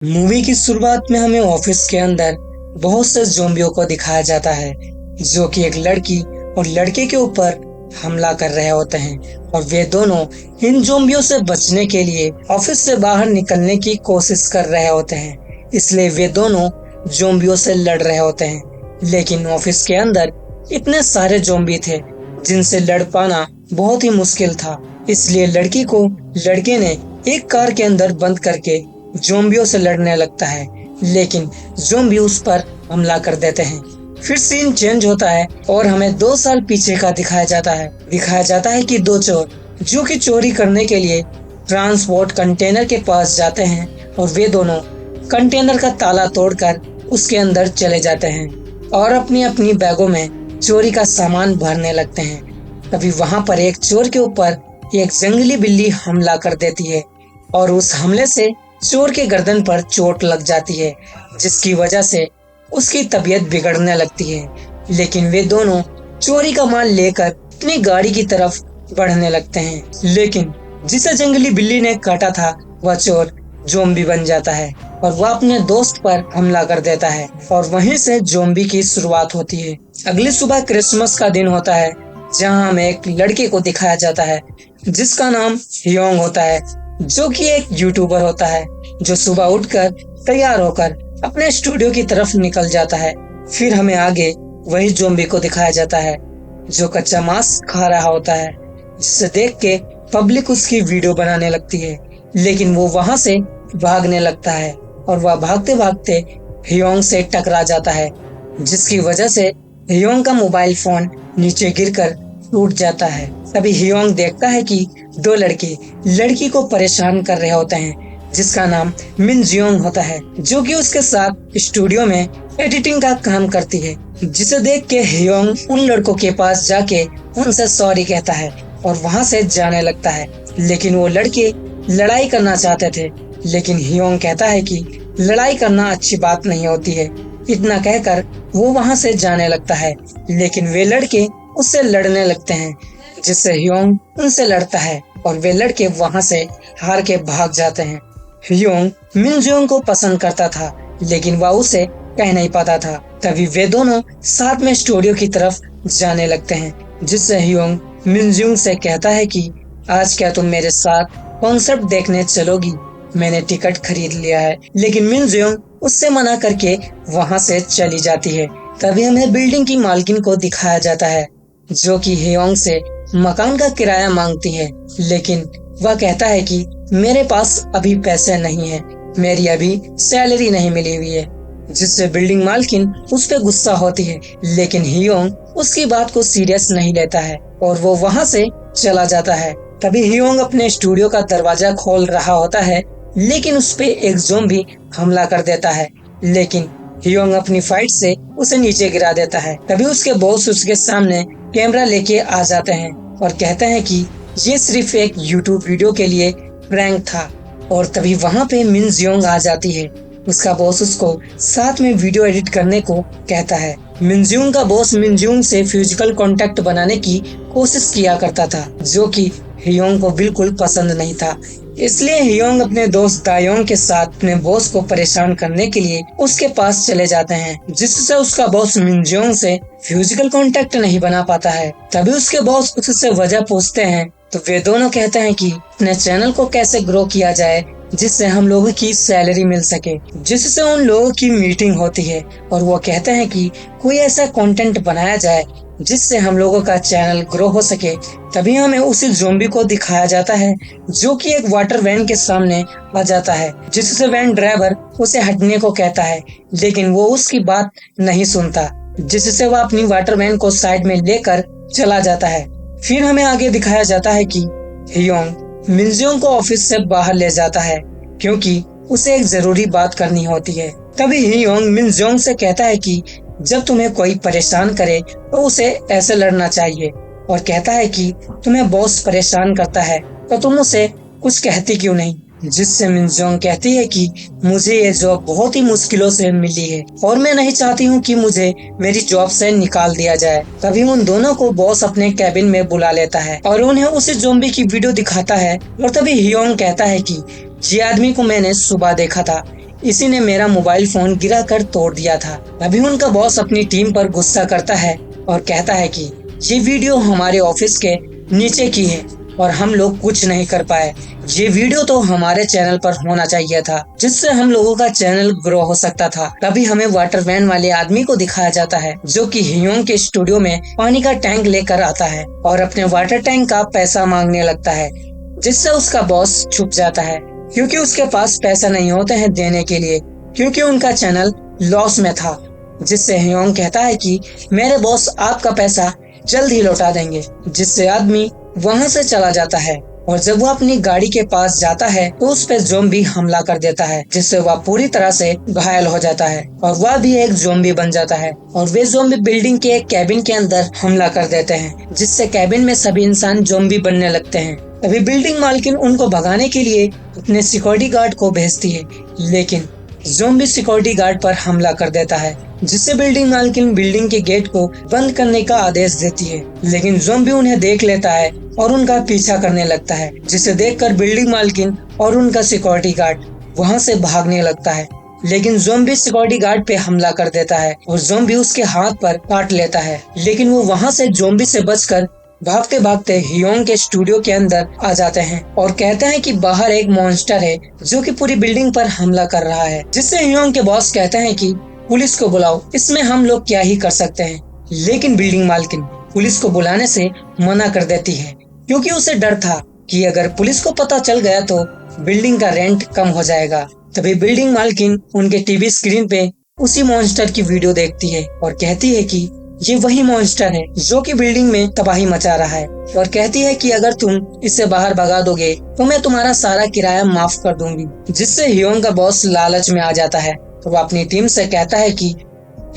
Movie की शुरुआत में हमें ऑफिस के अंदर बहुत से ज़ोंबियों को दिखाया जाता है जो कि एक लड़की और लड़के के ऊपर हमला कर रहे होते हैं और वे दोनों इन ज़ोंबियों से बचने के लिए ऑफिस से बाहर निकलने की कोशिश कर रहे होते हैं। इसलिए वे दोनों ज़ोंबियों से लड़ रहे होते हैं, लेकिन ऑफिस के अंदर इतने सारे ज़ोंबी थे जिनसे लड़ पाना बहुत ही मुश्किल था। इसलिए लड़की को लड़के ने एक कार के अंदर बंद करके ज़ोंबियों से लड़ने लगता है, लेकिन ज़ोंबी उस पर हमला कर देते हैं। फिर सीन चेंज होता है और हमें 2 साल पीछे का दिखाया जाता है कि दो चोर जो कि चोरी करने के लिए ट्रांसपोर्ट कंटेनर के पास जाते हैं और वे दोनों कंटेनर का ताला तोड़कर उसके अंदर चले जाते हैं और अपनी अपनी बैगों में चोरी का सामान भरने लगते हैं। तभी वहां पर एक चोर के ऊपर एक जंगली बिल्ली हमला कर देती है और उस हमले से चोर के गर्दन पर चोट लग जाती है, जिसकी वजह से उसकी तबीयत बिगड़ने लगती है। लेकिन वे दोनों चोरी का माल लेकर अपनी गाड़ी की तरफ बढ़ने लगते हैं, लेकिन जिसे जंगली बिल्ली ने काटा था वह चोर ज़ोंबी बन जाता है और वह अपने दोस्त पर हमला कर देता है और वहीं से ज़ोंबी की शुरुआत होती है। अगली सुबह क्रिसमस का दिन होता है, जहां हमें एक लड़के को दिखाया जाता है जिसका नाम हियोंग होता है, जो कि एक यूट्यूबर होता है जो सुबह उठकर तैयार होकर अपने स्टूडियो की तरफ निकल जाता है। फिर हमें आगे वही ज़ोंबी को दिखाया जाता है जो कच्चा मांस खा रहा होता है, जिसे देख के पब्लिक उसकी वीडियो बनाने लगती है, लेकिन वो वहां से भागने लगता है और वह भागते भागते हियोंग से टकरा जाता है, जिसकी वजह से हियोंग का मोबाइल फोन नीचे गिरकर टूट जाता है। तभी हियोंग देखता है कि 2 लड़के लड़की को परेशान कर रहे होते हैं जिसका नाम मिन जियोंग होता है, जो कि उसके साथ स्टूडियो में एडिटिंग का काम करती है। जिसे देख के हियोंग उन लड़कों के पास जाके उनसे सॉरी कहता है और वहां से जाने लगता है, लेकिन वो लड़के लड़ाई करना चाहते थे, लेकिन हियोंग कहता है कि लड़ाई करना अच्छी बात नहीं होती है। इतना कहकर वो वहां से जाने लगता है, लेकिन वे लड़के उससे लड़ने लगते हैं, जिससे हियोंग उनसे लड़ता है और वे लड़के वहां से हार के भाग जाते हैं। हियोंग मिन जियोंग को पसंद करता था, लेकिन वह उसे कह नहीं पाता था। तभी वे दोनों साथ में स्टूडियो की तरफ जाने लगते हैं, जिससे हियोंग मिन जियोंग से कहता है कि आज क्या तुम मेरे साथ कॉन्सर्ट देखने चलोगी? मैंने टिकट खरीद लिया है। लेकिन मिन जियोंग उससे मना करके वहां से चली जाती है। तभी हमें बिल्डिंग की मालकिन को दिखाया जाता है, जो कि हियोंग से मकान का किराया मांगती है, लेकिन वह कहता है कि मेरे पास अभी पैसे नहीं है, मेरी अभी सैलरी नहीं मिली हुई है, जिससे बिल्डिंग मालकिन उस पे गुस्सा होती है। लेकिन हियोंग उसकी बात को सीरियस नहीं लेता है और वो वहां से चला जाता है। तभी हियोंग अपने स्टूडियो का दरवाजा खोल रहा होता है, लेकिन उस पे एक ज़ोंबी हमला कर देता है, लेकिन हियोंग अपनी फाइट से उसे नीचे गिरा देता है। तभी उसके बॉस उसके सामने कैमरा लेके आ जाते हैं और कहते हैं कि ये सिर्फ एक यूट्यूब वीडियो के लिए प्रैंक था। और तभी वहां पे मिन जियोंग आ जाती है। उसका बॉस उसको साथ में वीडियो एडिट करने को कहता है। मिन जियोंग का बॉस मिन जियोंग से फिजिकल कांटेक्ट बनाने की कोशिश किया करता था, जो कि हियोंग को बिल्कुल पसंद नहीं था। इसलिए हियोंग अपने दोस्त दायोंग के साथ अपने बॉस को परेशान करने के लिए उसके पास चले जाते हैं, जिससे उसका बॉस मिन जियोंग से फिजिकल कांटेक्ट नहीं बना पाता है। तभी उसके बॉस उससे वजह पूछते हैं, तो वे दोनों कहते हैं कि अपने चैनल को कैसे ग्रो किया जाए जिससे हम लोगों की सैलरी मिल सके। जिससे उन लोगों की मीटिंग होती है और वो कहते हैं कि कोई ऐसा कंटेंट बनाया जाए जिससे हम लोगों का चैनल ग्रो हो सके। तभी हमें उसी ज़ोंबी को दिखाया जाता है, जो कि एक वाटर वैन के सामने आ जाता है, जिससे वैन ड्राइवर उसे हटने को कहता है, लेकिन वो उसकी बात नहीं सुनता, जिससे वह अपनी वाटर वैन को साइड में लेकर चला जाता है। फिर हमें आगे दिखाया जाता है कि हियोंग मिन जियोंग को ऑफिस से बाहर ले जाता है, क्योंकि उसे एक जरूरी बात करनी होती है। तभी हियोंग मिन जियोंग से कहता है कि जब तुम्हें कोई परेशान करे तो उसे ऐसे लड़ना चाहिए, और कहता है कि तुम्हें बॉस परेशान करता है तो तुम उसे कुछ कहती क्यों नहीं। जिससे मिन जियोंग कहती है कि मुझे ये जॉब बहुत ही मुश्किलों से मिली है और मैं नहीं चाहती हूँ कि मुझे मेरी जॉब से निकाल दिया जाए। तभी उन दोनों को बॉस अपने कैबिन में बुला लेता है और उन्हें उसी ज़ोंबी की वीडियो दिखाता है। और तभी हियोंग कहता है कि ये आदमी को मैंने सुबह देखा था, इसी ने मेरा मोबाइल फोन गिरा कर तोड़ दिया था। अभी उनका बॉस अपनी टीम पर गुस्सा करता है और कहता है कि ये वीडियो हमारे ऑफिस के नीचे की है और हम लोग कुछ नहीं कर पाए। ये वीडियो तो हमारे चैनल पर होना चाहिए था, जिससे हम लोगों का चैनल ग्रो हो सकता था। तभी हमें वाटर वैन वाले आदमी को दिखाया जाता है, जो कि हियोंग के स्टूडियो में पानी का टैंक लेकर आता है और अपने वाटर टैंक का पैसा मांगने लगता है, जिससे उसका बॉस छुप जाता है, क्योंकि उसके पास पैसा नहीं होते हैं देने के लिए, क्योंकि उनका चैनल लॉस में था। जिससे हियोंग कहता है कि मेरे बॉस आपका पैसा जल्द ही लौटा देंगे, जिससे आदमी वहां से चला जाता है। और जब वो अपनी गाड़ी के पास जाता है तो उस पे ज़ॉम्बी हमला कर देता है, जिससे वह पूरी तरह से घायल हो जाता है और वह भी एक ज़ॉम्बी बन जाता है। और वे ज़ॉम्बी बिल्डिंग के एक कैबिन के अंदर हमला कर देते हैं, जिससे कैबिन में सभी इंसान ज़ॉम्बी बनने लगते हैं। तभी बिल्डिंग मालकिन उनको भगाने के लिए अपने सिक्योरिटी गार्ड को भेजती है, लेकिन ज़ॉम्बी सिक्योरिटी गार्ड पर हमला कर देता है, जिससे बिल्डिंग मालकिन बिल्डिंग के गेट को बंद करने का आदेश देती है। लेकिन ज़ॉम्बी उन्हें देख लेता है और उनका पीछा करने लगता है, जिसे देखकर बिल्डिंग मालकिन और उनका सिक्योरिटी गार्ड वहां से भागने लगता है। लेकिन ज़ॉम्बी सिक्योरिटी गार्ड पे हमला कर देता है और ज़ॉम्बी उसके हाथ पर काट लेता है। लेकिन वो वहां से ज़ॉम्बी से बचकर भागते भागते हियोंग के स्टूडियो के अंदर आ जाते हैं और कहते हैं कि बाहर एक मॉन्स्टर है जो कि पूरी बिल्डिंग पर हमला कर रहा है। जिससे हियोंग के बॉस कहते हैं कि पुलिस को बुलाओ, इसमें हम लोग क्या ही कर सकते हैं। लेकिन बिल्डिंग मालकिन पुलिस को बुलाने से मना कर देती है, क्योंकि उसे डर था कि अगर पुलिस को पता चल गया तो बिल्डिंग का रेंट कम हो जाएगा। तभी बिल्डिंग मालकिन उनके टीवी स्क्रीन पे उसी मॉन्स्टर की वीडियो देखती है और कहती है कि ये वही मॉन्स्टर है जो कि बिल्डिंग में तबाही मचा रहा है, और कहती है कि अगर तुम इससे बाहर भगा दोगे तो मैं तुम्हारा सारा किराया माफ कर दूंगी। जिससे हियोंग का बॉस लालच में आ जाता है, तो वो अपनी टीम से कहता है कि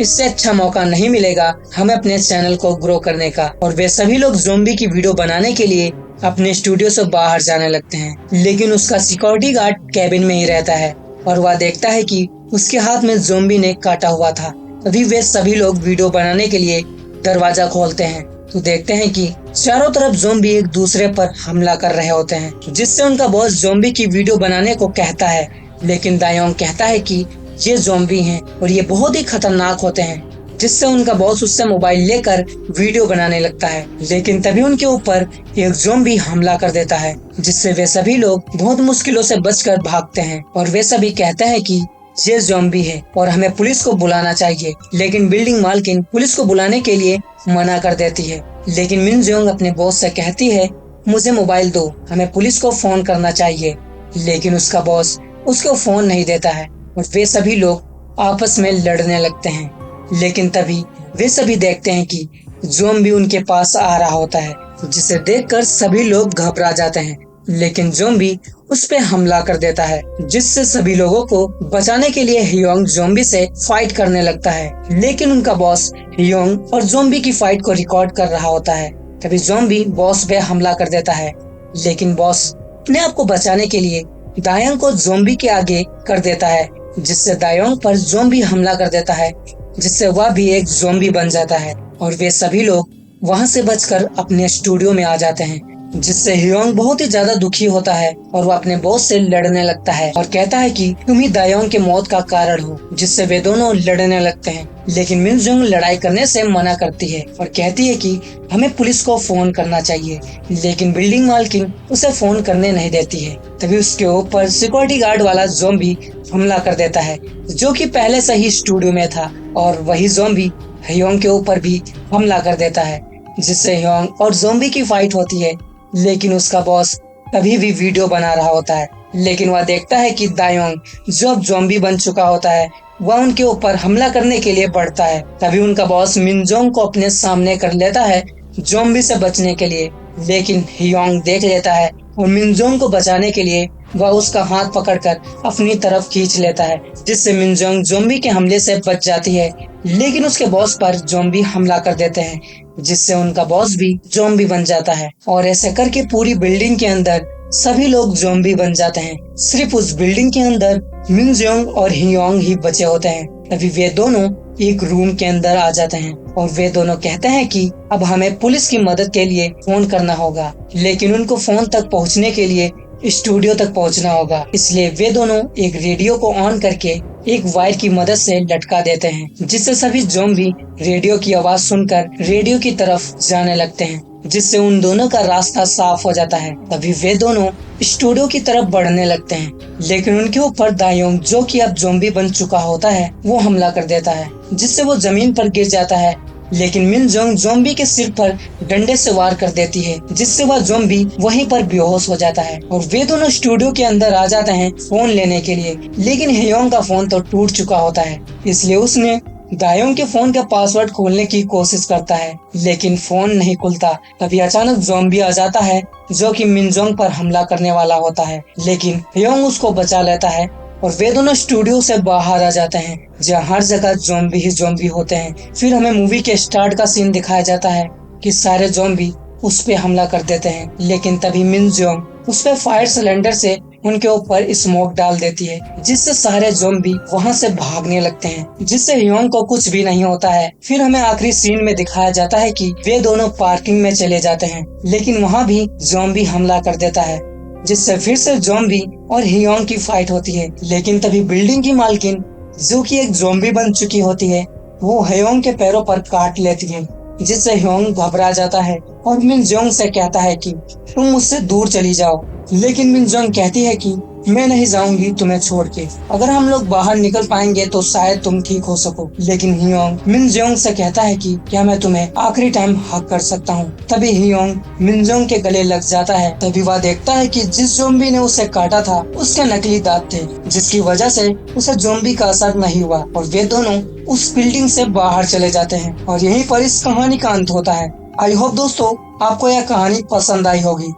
इससे अच्छा मौका नहीं मिलेगा हमें अपने चैनल को ग्रो करने का। और वे सभी लोग ज़ॉम्बी की वीडियो बनाने के लिए अपने स्टूडियो से बाहर जाने लगते हैं। लेकिन उसका सिक्योरिटी गार्ड कैबिन में ही रहता है और वह देखता है कि उसके हाथ में ज़ॉम्बी ने काटा हुआ था। तभी वे सभी लोग वीडियो बनाने के लिए दरवाजा खोलते हैं तो देखते हैं कि चारों तरफ ज़ॉम्बी एक दूसरे पर हमला कर रहे होते हैं, जिससे उनका बॉस ज़ॉम्बी की वीडियो बनाने को कहता है। लेकिन दायोंग कहता है कि ये ज़ॉम्बी हैं और ये बहुत ही खतरनाक होते हैं, जिससे उनका बॉस उससे मोबाइल लेकर वीडियो बनाने लगता है। लेकिन तभी उनके ऊपर एक ज़ॉम्बी हमला कर देता है, जिससे वे सभी लोग बहुत मुश्किलों से बचकर भागते हैं और वे सभी कहते हैं कि ये ज़ॉम्बी है और हमें पुलिस को बुलाना चाहिए। लेकिन बिल्डिंग मालकिन पुलिस को बुलाने के लिए मना कर देती है। लेकिन मिन जियोंग अपने बॉस से कहती है मुझे मोबाइल दो, हमें पुलिस को फोन करना चाहिए। लेकिन उसका बॉस उसको फोन नहीं देता है और वे सभी लोग आपस में लड़ने लगते हैं। लेकिन तभी वे सभी देखते हैं कि ज़ॉम्बी उनके पास आ रहा होता है, जिसे देखकर सभी लोग घबरा जाते हैं। लेकिन ज़ॉम्बी उस पे हमला कर देता है, जिससे सभी लोगों को बचाने के लिए हियोंग ज़ॉम्बी से फाइट करने लगता है। लेकिन उनका बॉस हियोंग और ज़ॉम्बी की फाइट को रिकॉर्ड कर रहा होता है। तभी ज़ॉम्बी बॉस पे हमला कर देता है, लेकिन बॉस अपने आप को बचाने के लिए दायोंग को ज़ॉम्बी के आगे कर देता है, जिससे दायोंग पर ज़ॉम्बी हमला कर देता है, जिससे वह भी एक ज़ॉम्बी बन जाता है। और वे सभी लोग वहां से बचकर अपने स्टूडियो में आ जाते हैं, जिससे हियोंग बहुत ही ज्यादा दुखी होता है और वो अपने बॉस से लड़ने लगता है और कहता है कि तुम ही दायोंग के मौत का कारण हो, जिससे वे दोनों लड़ने लगते हैं। लेकिन मिन जियोंग लड़ाई करने से मना करती है और कहती है कि हमें पुलिस को फोन करना चाहिए। लेकिन बिल्डिंग मालकिन उसे फोन करने नहीं देती है। तभी उसके ऊपर सिक्योरिटी गार्ड वाला ज़ॉम्बी हमला कर देता है, जो कि पहले से ही स्टूडियो में था, और वही ज़ॉम्बी हियोंग के ऊपर भी हमला कर देता है, जिससे हियोंग और ज़ॉम्बी की फाइट होती है। लेकिन उसका बॉस अभी भी वीडियो बना रहा होता है। लेकिन वह देखता है कि दायोंग जो अब ज़ॉम्बी बन चुका होता है वह उनके ऊपर हमला करने के लिए बढ़ता है। तभी उनका बॉस मिन जियोंग को अपने सामने कर लेता है ज़ॉम्बी से बचने के लिए। लेकिन हियोंग देख लेता है और मिन जियोंग को बचाने के लिए वह उसका हाथ पकड़कर अपनी तरफ खींच लेता है, जिससे मिन जियोंग ज़ॉम्बी के हमले से बच जाती है। लेकिन उसके बॉस पर ज़ॉम्बी हमला कर देते हैं, जिससे उनका बॉस भी ज़ॉम्बी बन जाता है। और ऐसे करके पूरी बिल्डिंग के अंदर सभी लोग ज़ॉम्बी बन जाते हैं। सिर्फ उस बिल्डिंग के अंदर मिन जियोंग और हियोंग ही बचे होते हैं। तभी वे दोनों एक रूम के अंदर आ जाते हैं और वे दोनों कहते हैं कि अब हमें पुलिस की मदद के लिए फोन करना होगा। लेकिन उनको फोन तक पहुंचने के लिए स्टूडियो तक पहुंचना होगा, इसलिए वे दोनों एक रेडियो को ऑन करके एक वायर की मदद से लटका देते हैं, जिससे सभी ज़ॉम्बी रेडियो की आवाज सुनकर रेडियो की तरफ जाने लगते हैं, जिससे उन दोनों का रास्ता साफ हो जाता है। तभी वे दोनों स्टूडियो की तरफ बढ़ने लगते हैं, लेकिन उनके ऊपर दायोंग, जो कि अब ज़ॉम्बी बन चुका होता है, वो हमला कर देता है, जिससे वो जमीन पर गिर जाता है। लेकिन मिन जोंग ज़ॉम्बी के सिर पर डंडे से वार कर देती है, जिससे वह ज़ॉम्बी वहीं पर बेहोश हो जाता है और वे दोनों स्टूडियो के अंदर आ जाते हैं फोन लेने के लिए। लेकिन हेयोंग का फोन तो टूट चुका होता है, इसलिए उसने दायोंग के फोन का पासवर्ड खोलने की कोशिश करता है, लेकिन फोन नहीं खुलता। तभी अचानक ज़ॉम्बी आ जाता है, जो कि मिनजोंग पर हमला करने वाला होता है, लेकिन हेयोंग उसको बचा लेता है और वे दोनों स्टूडियो से बाहर आ जाते हैं, जहाँ हर जगह ज़ॉम्बी ही ज़ॉम्बी होते हैं। फिर हमें मूवी के स्टार्ट का सीन दिखाया जाता है कि सारे ज़ॉम्बी उस पे हमला कर देते हैं, लेकिन तभी मिनजोंग उस पे फायर सिलेंडर से उनके ऊपर स्मोक डाल देती है, जिससे सारे ज़ॉम्बी वहाँ से भागने लगते हैं, जिससे हियोंग को कुछ भी नहीं होता है। फिर हमें आखिरी सीन में दिखाया जाता है कि वे दोनों पार्किंग में चले जाते हैं, लेकिन वहाँ भी ज़ॉम्बी हमला कर देता है, जिससे फिर से ज़ॉम्बी और हियोंग की फाइट होती है। लेकिन तभी बिल्डिंग की मालकिन, जो कि एक ज़ॉम्बी बन चुकी होती है, वो हियोंग के पैरों पर काट लेती है, जिससे हियोंग घबरा जाता है और मिनजोंग से कहता है कि तुम मुझसे दूर चली जाओ। लेकिन मिनजोंग कहती है कि मैं नहीं जाऊंगी तुम्हें छोड़ के, अगर हम लोग बाहर निकल पाएंगे तो शायद तुम ठीक हो सको। लेकिन हियोंग मिनजोंग से कहता है कि क्या मैं तुम्हें आखिरी टाइम हक कर सकता हूँ। तभी हियोंग मिनजोंग के गले लग जाता है। तभी वह देखता है कि जिस ज़ॉम्बी ने उसे काटा था उसके नकली दांत थे, जिसकी वजह से उसे ज़ॉम्बी का असर नहीं हुआ और वे दोनों उस बिल्डिंग से बाहर चले जाते हैं। और यहीं पर इस कहानी का अंत होता है। आई होप दोस्तों आपको यह कहानी पसंद आई होगी।